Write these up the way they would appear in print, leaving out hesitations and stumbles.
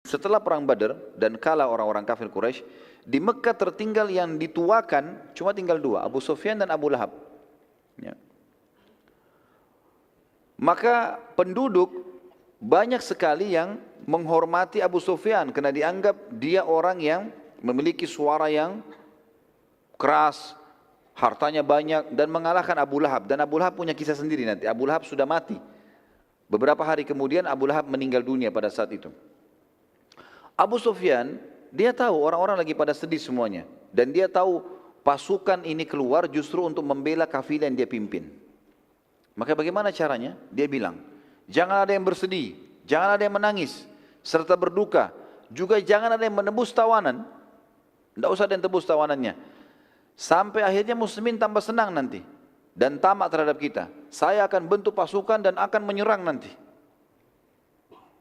setelah perang Badar dan kalah orang-orang kafir Quraisy, di Mekah tertinggal yang dituakan cuma tinggal dua, Abu Sufyan dan Abu Lahab. Ya. Maka penduduk banyak sekali yang menghormati Abu Sufyan karena dianggap dia orang yang memiliki suara yang keras, hartanya banyak dan mengalahkan Abu Lahab. Dan Abu Lahab punya kisah sendiri nanti. Abu Lahab sudah mati. Beberapa hari kemudian Abu Lahab meninggal dunia pada saat itu. Abu Sufyan, dia tahu orang-orang lagi pada sedih semuanya. Dan dia tahu pasukan ini keluar justru untuk membela kafilah yang dia pimpin. Maka bagaimana caranya? Dia bilang, jangan ada yang bersedih, jangan ada yang menangis, serta berduka. Juga jangan ada yang menebus tawanan. Tidak usah ada yang tebus tawanannya. Sampai akhirnya muslimin tambah senang nanti. Dan tamak terhadap kita. Saya akan bentuk pasukan dan akan menyerang nanti.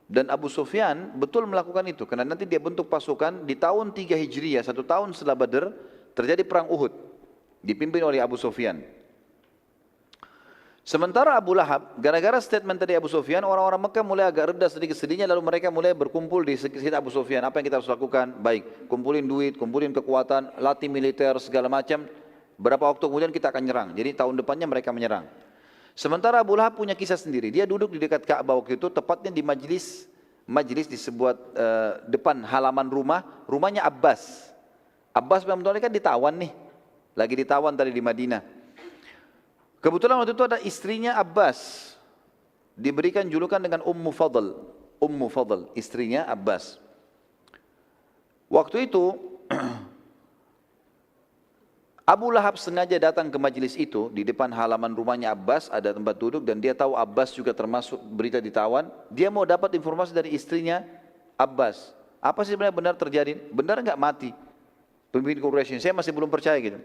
Dan Abu Sufyan betul melakukan itu. Karena nanti dia bentuk pasukan di tahun 3 Hijriah, 1 tahun setelah Badr, terjadi perang Uhud. Dipimpin oleh Abu Sufyan. Sementara Abu Lahab, gara-gara statement tadi Abu Sufyan, orang-orang Mekah mulai agak reda sedikit sedihnya, lalu mereka mulai berkumpul di sekitar Abu Sufyan. Apa yang kita harus lakukan? Baik, kumpulin duit, kumpulin kekuatan, latih militer, segala macam. Berapa waktu kemudian kita akan nyerang. Jadi tahun depannya mereka menyerang. Sementara Abu Lahab punya kisah sendiri. Dia duduk di dekat Ka'bah waktu itu, tepatnya di majlis di sebuah depan halaman rumahnya Abbas. Abbas memang kan ditawan nih, lagi ditawan tadi di Madinah. Kebetulan waktu itu ada istrinya Abbas, diberikan julukan dengan Ummu Fadl, istrinya Abbas. Waktu itu Abu Lahab sengaja datang ke majelis itu, di depan halaman rumahnya Abbas, ada tempat duduk dan dia tahu Abbas juga termasuk berita ditawan. Dia mau dapat informasi dari istrinya Abbas. Apa sih sebenarnya benar terjadi? Benar enggak mati pemimpin Quraisy? Saya masih belum percaya gitu.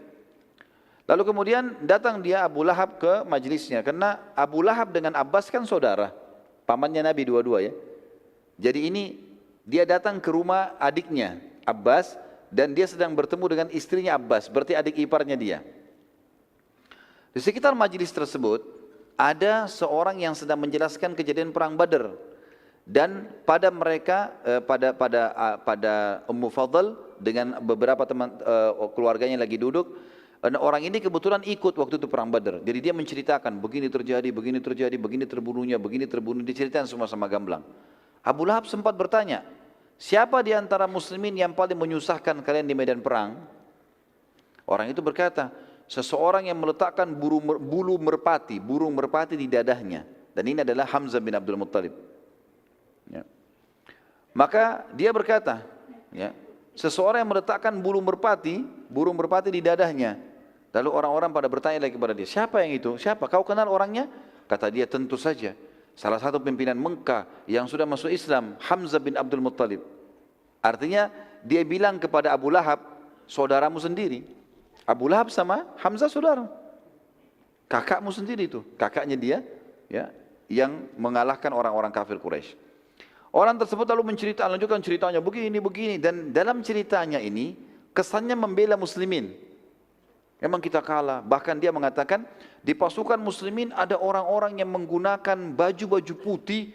Lalu kemudian datang dia Abu Lahab ke majelisnya, karena Abu Lahab dengan Abbas kan saudara, pamannya Nabi dua-dua ya. Jadi ini dia datang ke rumah adiknya Abbas, dan dia sedang bertemu dengan istrinya Abbas, berarti adik iparnya dia. Di sekitar majelis tersebut ada seorang yang sedang menjelaskan kejadian perang Badar, dan pada mereka pada Ummu Fadl dengan beberapa teman keluarganya lagi duduk. Dan orang ini kebetulan ikut waktu itu perang Badar. Jadi dia menceritakan begini terjadi, begini terjadi, begini terbunuhnya, begini terbunuh, diceritakan semua sama gamblang. Abu Lahab sempat bertanya, siapa di antara muslimin yang paling menyusahkan kalian di medan perang? Orang itu berkata, seseorang yang meletakkan burung merpati di dadahnya. Dan ini adalah Hamzah bin Abdul Muttalib. Ya. Maka dia berkata, ya, seseorang yang meletakkan burung merpati di dadahnya. Lalu orang-orang pada bertanya lagi kepada dia, siapa yang itu? Siapa? Kau kenal orangnya? Kata dia, tentu saja. Salah satu pimpinan Mekah yang sudah masuk Islam, Hamzah bin Abdul Muttalib. Artinya dia bilang kepada Abu Lahab, saudaramu sendiri. Abu Lahab sama Hamzah saudara. Kakakmu sendiri itu, kakaknya dia, ya, yang mengalahkan orang-orang kafir Quraisy. Orang tersebut lalu lanjutkan ceritanya begini, dan dalam ceritanya ini kesannya membela muslimin. Memang kita kalah, bahkan dia mengatakan di pasukan muslimin ada orang-orang yang menggunakan baju-baju putih,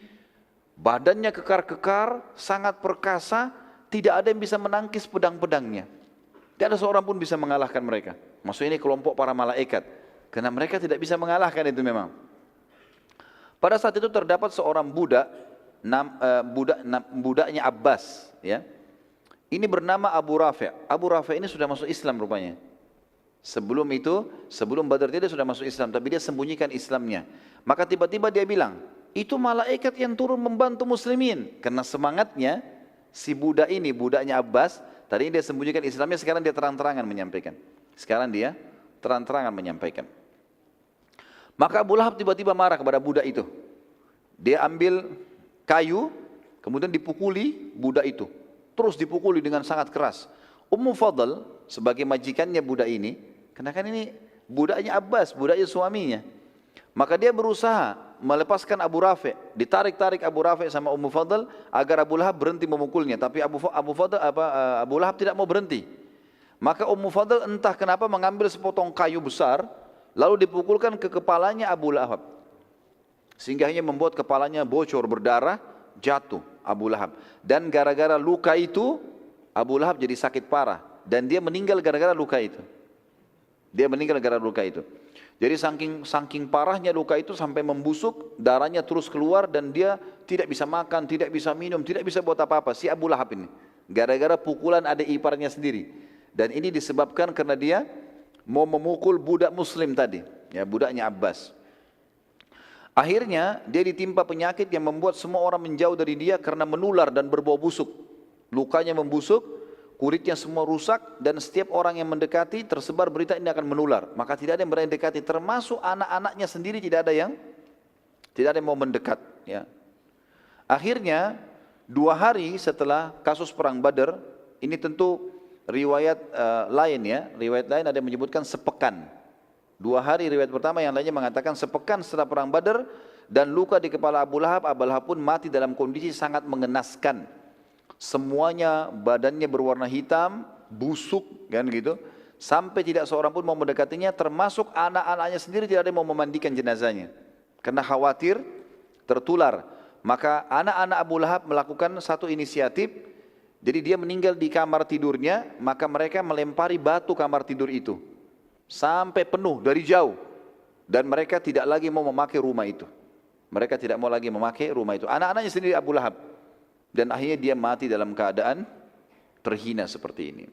badannya kekar-kekar, sangat perkasa, tidak ada yang bisa menangkis pedang-pedangnya. Tidak ada seorang pun bisa mengalahkan mereka. Maksudnya ini kelompok para malaikat, karena mereka tidak bisa mengalahkan itu memang. Pada saat itu terdapat seorang budaknya Abbas, ya. Ini bernama Abu Rafi'. Abu Rafi' ini sudah masuk Islam rupanya. Sebelum Badar dia sudah masuk Islam, tapi dia sembunyikan Islamnya. Maka tiba-tiba dia bilang, itu malaikat yang turun membantu muslimin. Karena semangatnya si budaknya Abbas, tadi dia sembunyikan Islamnya, sekarang dia terang-terangan menyampaikan. Maka Abu Lahab tiba-tiba marah kepada budak itu. Dia ambil kayu, kemudian dipukuli budak itu. Terus dipukuli dengan sangat keras. Ummu Fadl sebagai majikannya budak ini, karena kan ini budaknya Abbas, budaknya suaminya. Maka dia berusaha melepaskan Abu Rafi', ditarik-tarik Abu Rafi' sama Ummu Fadl agar Abu Lahab berhenti memukulnya, tapi Abu Lahab tidak mau berhenti. Maka Ummu Fadl entah kenapa mengambil sepotong kayu besar, lalu dipukulkan ke kepalanya Abu Lahab, sehingga hanya membuat kepalanya bocor berdarah, jatuh. Abu Lahab. Dan gara-gara luka itu, Abu Lahab jadi sakit parah. Dan dia meninggal gara-gara luka itu. Dia meninggal gara-gara luka itu. Jadi saking parahnya luka itu sampai membusuk, darahnya terus keluar dan dia tidak bisa makan, tidak bisa minum, tidak bisa buat apa-apa. Si Abu Lahab ini. Gara-gara pukulan adik iparnya sendiri. Dan ini disebabkan karena dia mau memukul budak muslim tadi. Ya, budaknya Abbas. Akhirnya dia ditimpa penyakit yang membuat semua orang menjauh dari dia karena menular dan berbau busuk. Lukanya membusuk, kulitnya semua rusak dan setiap orang yang mendekati tersebar berita ini akan menular. Maka tidak ada yang berani dekati, termasuk anak-anaknya sendiri tidak ada yang mau mendekat. Ya. Akhirnya 2 hari setelah kasus perang Badar, ini tentu riwayat lain ya, riwayat lain ada yang menyebutkan sepekan. 2 hari riwayat pertama, yang lainnya mengatakan sepekan setelah perang Badar dan luka di kepala Abu Lahab pun mati dalam kondisi sangat mengenaskan. Semuanya badannya berwarna hitam, busuk kan gitu, sampai tidak seorang pun mau mendekatinya, termasuk anak-anaknya sendiri tidak ada yang mau memandikan jenazahnya karena khawatir tertular. Maka anak-anak Abu Lahab melakukan satu inisiatif, jadi dia meninggal di kamar tidurnya, maka mereka melempari batu kamar tidur itu sampai penuh dari jauh, dan mereka tidak lagi mau memakai rumah itu. Mereka tidak mau lagi memakai rumah itu. Anak-anaknya sendiri Abu Lahab. Dan akhirnya dia mati dalam keadaan terhina seperti ini.